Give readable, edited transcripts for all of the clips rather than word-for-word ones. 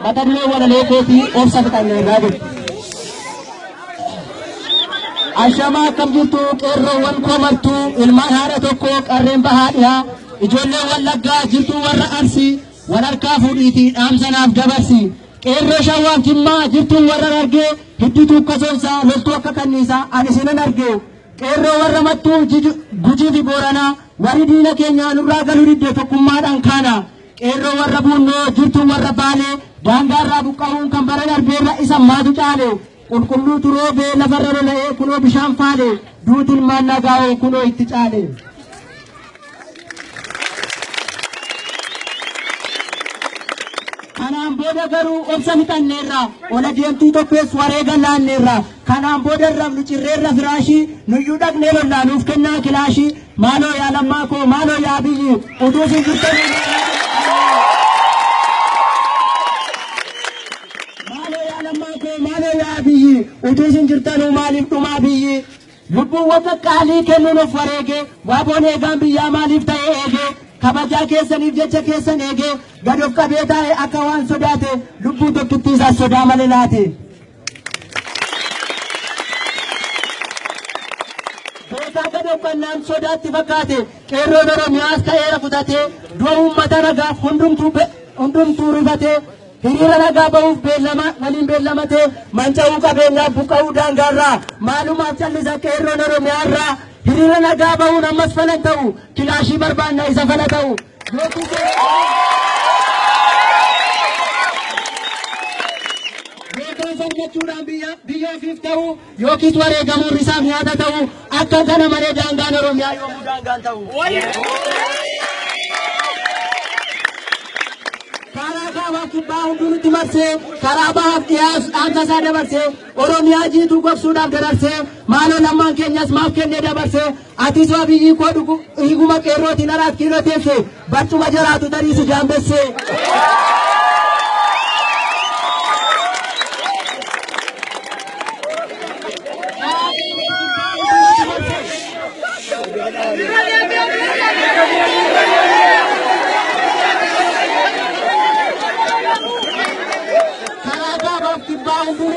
Mataduree walalee keetii obsa fixannee gaafate. Ashamaa akkam jirtu qeerroowwan koomartuu ilmaan haadha tokko qarreen bahaa dhiyaa ijoolleen wallaggaa jirtu warra arsii wal harkaa fuudhiitii dhaamsanaaf dabarsi. Qeerroo shawwaaf jimmaa jirtu warra argee hiddituu akka soonsaa loltuu akka kanniisaa ani isinan argee. Qeerroo warra mattuu gujii fi booranaa warri diina keenya nurraa galuu didde tokkummaadhaan kaana. Qeerroo warra buunnoo jirtu warra baalee daangaarraa buqqa'uun kan bara darbeerra isa maatu caale. Qulqulluu turoobee lafarra lola'ee kunoo bishaan faale duuti ilmaan nagaa'oo kunoo itti caale. Kanaan booda garuu obsa fixanneerra ola deemtuu tokkees wareega laanneerra. Kanaan booda rafnu cirreerra firaashii nuyyuu dhaqnee lollaa nuuf kennaa kilaashii. Maaloo yaa lammaa koo maaloo yaa biyyi utuu sin jirtanii. Utuu sin jirtanuu maaliif dhumaa biyyi. Lubbuuwwan qaqqaalii kennuun of wareege waaboon eegaan biyyaa maaliif ta'e eege. Kabajaa keessaniif jecha keessan eege gad of qabee taa'e akka waan sodaate lubbuu tokkittiisaa sodaa malee laate. Beekaa gad of kannaan sodaatti fakkaate qeerroon Oromiyaas ka'eera kutate du'a uummata nagaaf hundumtuu rifatee. Hiriira nagaa ba'uuf waliin beellamate manca'uu qabeenyaaf buqqa'uu daangaarraa maalumaaf callisa qeerroon Oromiyaarraa. Hiriira nagaa ba'uun ammas falan ta'u kilaashii barbaanna isa fala ta'u. Beekaa sargachuudhaan biyya ofiif ta'u yookiis wareegamuun isaaf nyaata ta'u akka kana malee daangaan Oromiyaa yoomuu daangaan ta'u. Karaa kaabaa kibbaa hunduutti marsee karaa bahaaf dhiyaas dhaamsasaa dabarsee Oromiyaa jiituu gogsuudhaaf dadarsee maaloo lammaan keenyas maaf kennee dabarsee atis waa biyyi koo higuma qeerrootiin araat kiiloo teesse barcuma jaraatu dariisu jaambessee.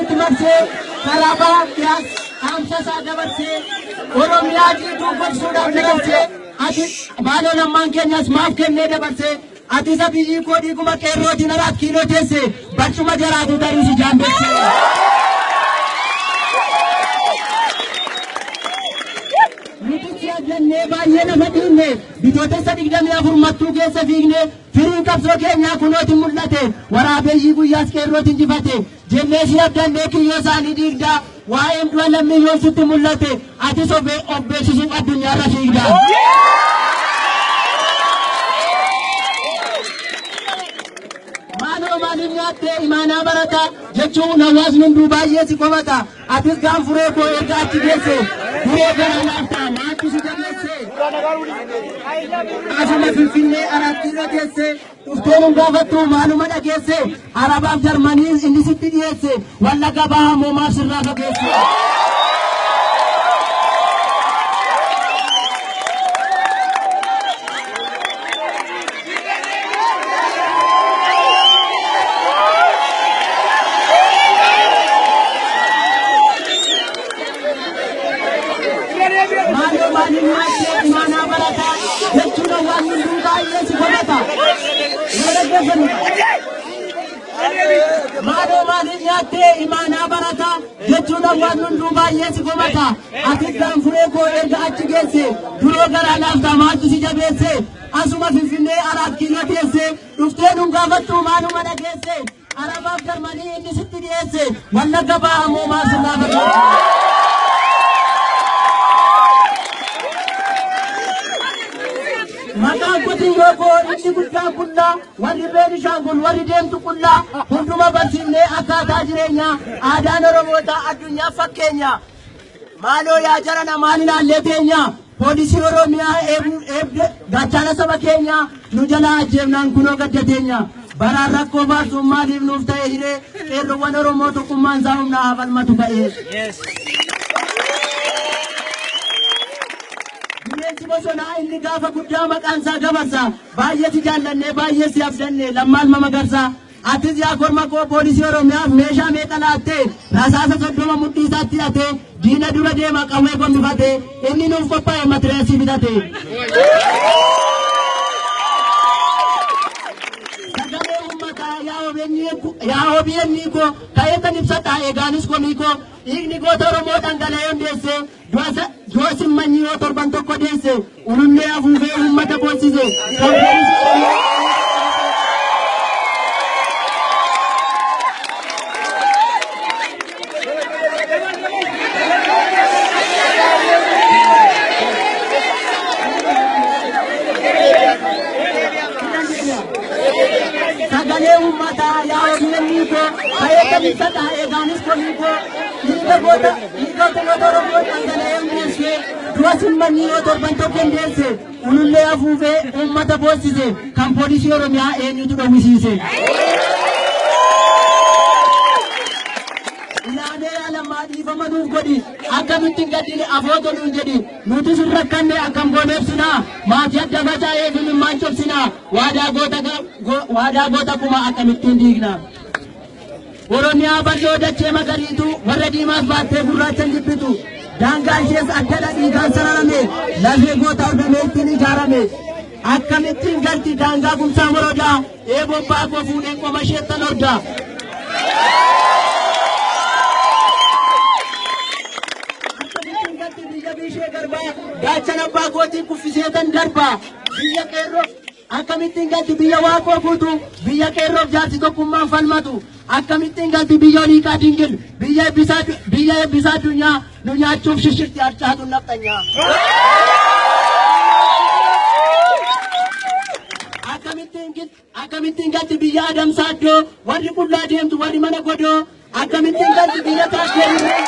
Karaa bahaaf dhiyaas dhaamsasaa dabarsee Oromiyaa jiituu gogsuudhaaf dadarsee atis maaloo lammaan keenyas maaf kennee dabarsee atis biyyi koo dhiiguma qeerrootiin araat kiiloo teesse barcuma jaraatu dariisu jaambessee. Nuti jennee baay'ee lafa dhiinne bitootessa 24 mattuu keessa fiigne firiin qabsoo keenyaa kunootiin mul'ate waraabeeyyii guyyaas qeerrootiin jifate. Jennee si abdannee kiyyoo isaanii diigdaa waa'een du'a lammii yoo sitti mul'ate atis of beeksisuuf addunyaarra fiigdaa. Maaloo maaliif nyaattee imaanaa barata jechuun hawaasni hunduu baay'ee si komata. Atis gaanfuree koo erga achi geesse duree gara laaftaa maaltu si jabeesse. Asuma Finfinnee araat kiiloo teesse dhufteen hin gaafattu maaluma dhageesse. Arabaaf Jarmanii inni sitti dhiyeesse Wallagga bahaa moomaaf sirraa fageesse. Maaloo maaliif nyaattee imaanaa barata jechuun waan hunduu baay'ee si komata. Atis gaanfuree koo erga achi geesse duroo garaa laaftaa maaltu si jabeesse. Asuma Finfinnee araat kiiloo teesse dhuftee nun gaafattu maaluma dhageesse. Arabaaf Jarmanii inni sitti dhiyeesse Wallagga bahaa moomaaf sirraa fageesse. Maqaan qotiyyoo koo inni guddaan qullaa warri Beenishaangul warri deemtu qullaa hunduma barsiifnee akkaataa jireenyaa aadaan Oromootaa addunyaaf fakkeenya. Maaloo yaa jarana maal ilaallee teenya poolisii Oromiyaa gaachana saba keenya nu jalaa ajjeefnaan kunoo gadda teenya. Baraan rakkoo baasuun maaliif nuuf ta'e hiree qeerroowwan Oromoo tokkummaan isaa humnaa haa falmatu ta'e. Bineensi bosonaa inni gaafa guddaa maqaan isaa gabarsa baay'ee si jaallannee baay'ee si abdanne lammaan mama garsaa Atis yaa korma koo poolisii Oromiyaaf meeshaa meeqa laattee rasaasa 30 mudhii isaatti hidhatee diina dura deema qawwee gonfatee inni nuuf qophaa'e matireesii bitate. Sagalee uummataa yaa OBN ko kayetan ibsadhaa eegaanis komii koo dhiigni goota Oromoo dhangala'ee hundeesse du'a simmanyii yoo torban tokko deesse ulullee afuufee uummata boonsise. Sagalee uummataa yaa OBN ko kayetan ibsadhaa eegaanis komii koo dhiiga goota Oromoo dhangala'ee hundeesse du'a simmanyii yoo torban tokko deesse ulullee afuufee uummata boonsise. Kan poolisii Oromiyaa eenyutu dhowwisiise? Ilaalee alamaa dhiifama nuuf godhi akkamitti gaddine afooto nuun jedhi nuti sun rakkanne akkam gooneefsinaa maatii adda facaa'ee fi mimmaan cobsinaa waadaa goota kuma akkamittiin diigna. Oromiyaa bal'oo dachee magariitu warra diimaas baattee gurraachan jibbitu daangaan ishees addadha dhiigaan sararame lafee goota hordamee ittiin ijaarame akkamittiin galti daangaa gumsaa morodaa eeboon baakoo fuudhee qoma isheettan hordaa. Gaachana abbaa kootiin kuffiseetan darbaa biyya qeerroof akkamittiin galti biyya waaqoo guutu biyya qeerroof jaarsi tokkummaan falmatu akkamittiin galti biyya oliiqaa dingil biyya eebbisaa addunyaa nu nyaachuuf shishirti harcaatu nafxanyaa. Akkamittiin galti biyya adamsaa iddoo warri qullaa deemtu warri mana godoo akkamittiin galti biyya taasifamee.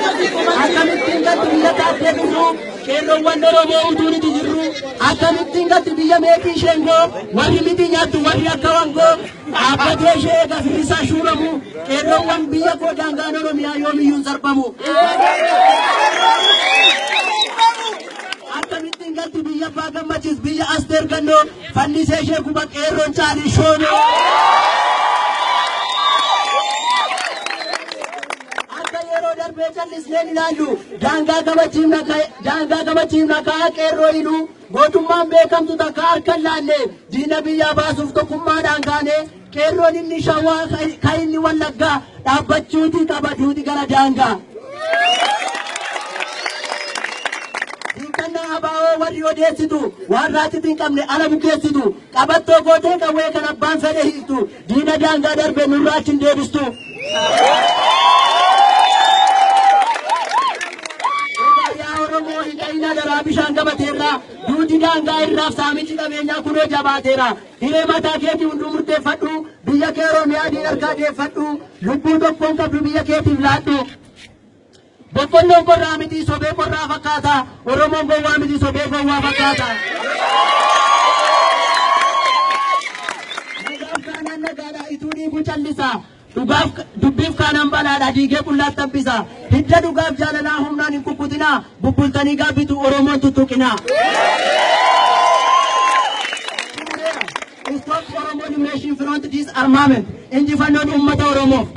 Akkamittiin galti biyya taatee jirru qeerroowwan Oromoo utuu nuti jirru akkamittiin galti biyya meetii sheengoo warri miti nyaattu warri akka wangoo dhaabbatee ishee eega firisaa shuuramu qeerroowwan biyya koo daangaan Oromiyaa yoomiyyuu sarbamu. Akkamittiin galti biyya abbaa gammachiis biyya Asteer Gannoo fannisee ishee guba qeerroon caalii shoonoo. Darbee callisneen ilaallu daangaa gabachiifna kaa qeerroo hidhu gootummaan beekamtu takka harkan laalle diina biyyaa baasuuf tokkummaadhaan kaane qeerroon inni shawaa kan inni wallaggaa dhaabbachuuti qabaduuti gara daangaa. Dinkannaa abaa'oo warri odeessitu waan raacitti hin qabne ala bukeessitu qabattoo gootee qawwee kan abbaan fedhe hiiktu diina daangaa darbee nurraa achi hin deebistu. Bishaan gabateerraa duuti daangaa irraaf saamichi qabeenyaa kunoo jabaateera. Hiree mataa keetii hunduu murteeffadhu biyya kee Oromiyaa diin harkaa deeffadhu lubbuu tokkoon qabdu biyya keetiif laadhu. Boqqolloon qorraa miti sobee qorraa fakkaata Oromoon gowwaa miti sobee gowwaa fakkaata. Nagaaf kaanaan nagaadhaa ituu dhiigu callisa. Dubbiif kaanaan balaadha diigee qullaatti tabbisa. Hidda dhugaaf jaalalaa humnaan hin kukkutinaa bubbultanii gaabbitu Oromoon tuttuqinaa. Stop Oromo Liberation Front disarmament. Injifannoon uummata Oromoof.